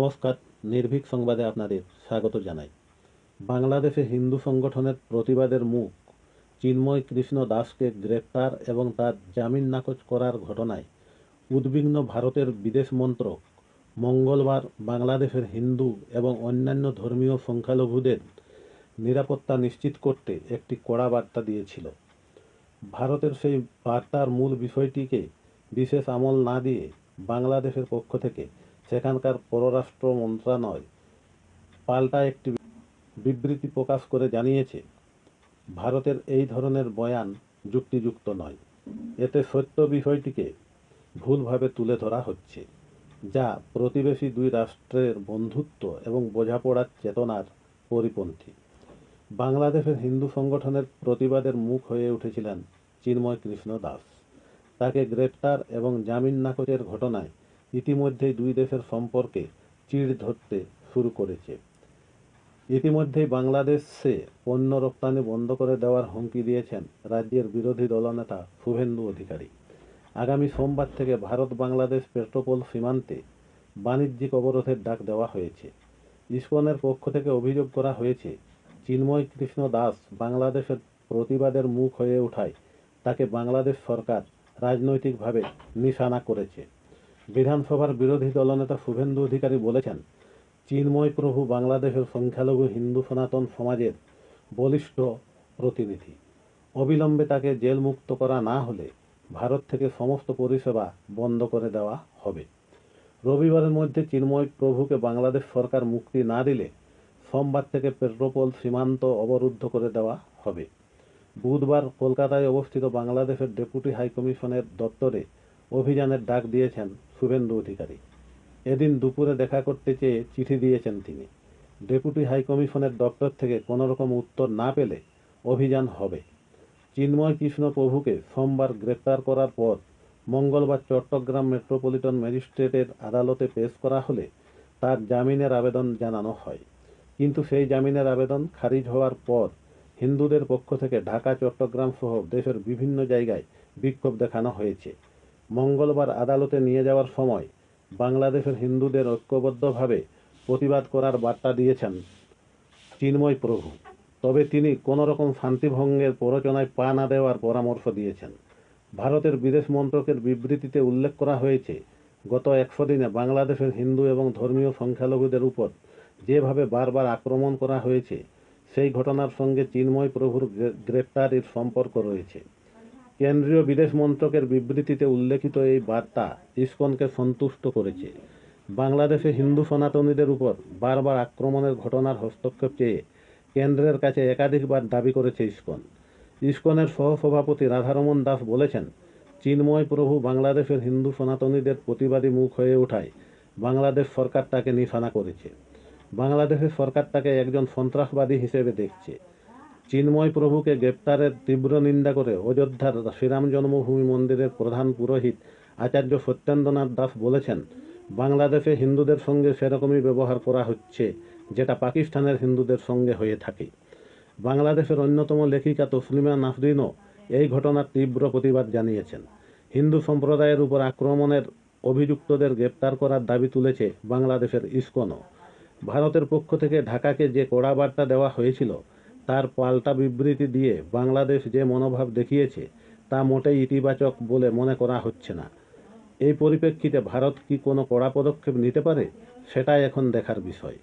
নমস্কার। নির্ভীক সংবাদে আপনাদের স্বাগত জানাই। বাংলাদেশে হিন্দু সংগঠনের প্রতিবাদের মুখ চিন্ময় কৃষ্ণ দাসকে গ্রেপ্তার এবং তার জামিন নাকচ করার ঘটনায় উদ্বিগ্ন ভারতের বিদেশ মন্ত্রক মঙ্গলবার বাংলাদেশের হিন্দু এবং অন্যান্য ধর্মীয় সংখ্যালঘুদের নিরাপত্তা নিশ্চিত করতে একটি কড়া বার্তা দিয়েছিল। ভারতের সেই বার্তার মূল বিষয়টিকে বিশেষ আমল না দিয়ে বাংলাদেশের পক্ষ থেকে সেখানকার পররাষ্ট্র মন্ত্রণালয় পাল্টা একটি বিবৃতি প্রকাশ করে জানিয়েছে, ভারতের এই ধরনের বয়ান যুক্তিযুক্ত নয়। এতে সত্য বিষয়টিকে ভুলভাবে তুলে ধরা হচ্ছে, যা প্রতিবেশী দুই রাষ্ট্রের বন্ধুত্ব এবং বোঝাপড়ার চেতনার পরিপন্থী। বাংলাদেশের হিন্দু সংগঠনের প্রতিবাদের মুখ হয়ে উঠেছিলেন চিন্ময় কৃষ্ণ দাস। তাকে গ্রেপ্তার এবং জামিন নাকচের ঘটনায় ইতিমধ্যেই দুই দেশের সম্পর্কে চিড় ধরতে শুরু করেছে। ইতিমধ্যেই বাংলাদেশে পণ্য রপ্তানি বন্ধ করে দেওয়ার হুমকি দিয়েছেন রাজ্যের বিরোধী দলনেতা শুভেন্দু অধিকারী। আগামী সোমবার থেকে ভারত বাংলাদেশ পেট্রোপোল সীমান্তে বাণিজ্যিক অবরোধের ডাক দেওয়া হয়েছে। ইসকনের পক্ষ থেকে অভিযোগ করা হয়েছে, চিন্ময় কৃষ্ণ দাস বাংলাদেশের প্রতিবাদের মুখ হয়ে ওঠায় তাকে বাংলাদেশ সরকার রাজনৈতিকভাবে নিশানা করেছে। বিধানসভার বিরোধী দলনেতা শুভেন্দু অধিকারী বলেছেন, চিন্ময় প্রভু বাংলাদেশের সংখ্যালঘু হিন্দু সনাতন সমাজের বলিষ্ঠ প্রতিনিধি। অবিলম্বে তাকে জেলমুক্ত করা না হলে ভারত থেকে সমস্ত পরিষেবা বন্ধ করে দেওয়া হবে। রবিবারের মধ্যে চিন্ময় প্রভুকে বাংলাদেশ সরকার মুক্তি না দিলে সোমবার থেকে পেট্রোপোল সীমান্ত অবরুদ্ধ করে দেওয়া হবে। বুধবার কলকাতায় অবস্থিত বাংলাদেশের ডেপুটি হাইকমিশনের দপ্তরে অভিযানের ডাক দিয়েছেন শুভেন্দু অধিকারী। এদিন দুপুরে দেখা করতে চেয়ে চিঠি দিয়েছেন তিনি। ডেপুটি হাইকমিশনের দপ্তর থেকে কোনো রকম উত্তর না পেলে অভিযান হবে। চিন্ময় কৃষ্ণ প্রভুকে সোমবার গ্রেপ্তার করার পর মঙ্গলবার চট্টগ্রাম মেট্রোপলিটন ম্যাজিস্ট্রেটের আদালতে পেশ করা হলে তার জামিনের আবেদন জানানো হয়। কিন্তু সেই জামিনের আবেদন খারিজ হওয়ার পর হিন্দুদের পক্ষ থেকে ঢাকা, চট্টগ্রাম সহ দেশের বিভিন্ন জায়গায় বিক্ষোভ দেখানো হয়েছে। মঙ্গলবার আদালতে নিয়ে যাওয়ার সময় বাংলাদেশের হিন্দুদের ঐক্যবদ্ধভাবে প্রতিবাদ করার বার্তা দিয়েছেন চিন্ময় প্রভু। তবে তিনি কোনো রকম শান্তিভঙ্গের প্ররোচনায় পা না দেওয়ার পরামর্শ দিয়েছেন। ভারতের বিদেশ মন্ত্রকের বিবৃতিতে উল্লেখ করা হয়েছে, গত 100 দিনে বাংলাদেশের হিন্দু এবং ধর্মীয় সংখ্যালঘুদের উপর যেভাবে বারবার আক্রমণ করা হয়েছে, সেই ঘটনার সঙ্গে চিন্ময় প্রভুর গ্রেপ্তারির সম্পর্ক রয়েছে। কেন্দ্রীয় বিদেশ মন্ত্রকের বিবৃতিতে উল্লেখিত এই বার্তা ইসকনকে সন্তুষ্ট করেছে। বাংলাদেশে হিন্দু সনাতনীদের উপর বারবার আক্রমণের ঘটনার হস্তক্ষেপ চেয়ে কেন্দ্রের কাছে একাধিকবার দাবি করেছে ইসকন। ইসকনের সহসভাপতি রাধারমণ দাস বলেছেন, চিন্ময় প্রভু বাংলাদেশের হিন্দু সনাতনীদের প্রতিবাদী মুখ হয়ে ওঠায় বাংলাদেশ সরকার তাকে নিশানা করেছে। বাংলাদেশের সরকার তাকে একজন সন্ত্রাসবাদী হিসেবে দেখছে। চিন্ময় প্রভুকে গ্রেপ্তারের তীব্র নিন্দা করে অযোধ্যার শ্রীরাম জন্মভূমি মন্দিরের প্রধান পুরোহিত আচার্য সত্যেন্দ্রনাথ দাস বলেছেন, বাংলাদেশে হিন্দুদের সঙ্গে সেরকমই ব্যবহার করা হচ্ছে যেটা পাকিস্তানের হিন্দুদের সঙ্গে হয়ে থাকে। বাংলাদেশের অন্যতম লেখিকা তসলিমা নাসরিনও এই ঘটনার তীব্র প্রতিবাদ জানিয়েছেন। হিন্দু সম্প্রদায়ের উপর আক্রমণের অভিযুক্তদের গ্রেপ্তার করার দাবি তুলেছে বাংলাদেশের ইসকনও। ভারতের পক্ষ থেকে ঢাকাকে যে কড়া বার্তা দেওয়া হয়েছিল, তার পাল্টা বিবৃতি দিয়ে বাংলাদেশ যে মনোভাব দেখিয়েছে তা মোটেই ইতিবাচক বলে মনে করা হচ্ছে না। এই পরিপ্রেক্ষিতে ভারত কি কোনো কড়া পদক্ষেপ নিতে পারে, সেটাই এখন দেখার বিষয়।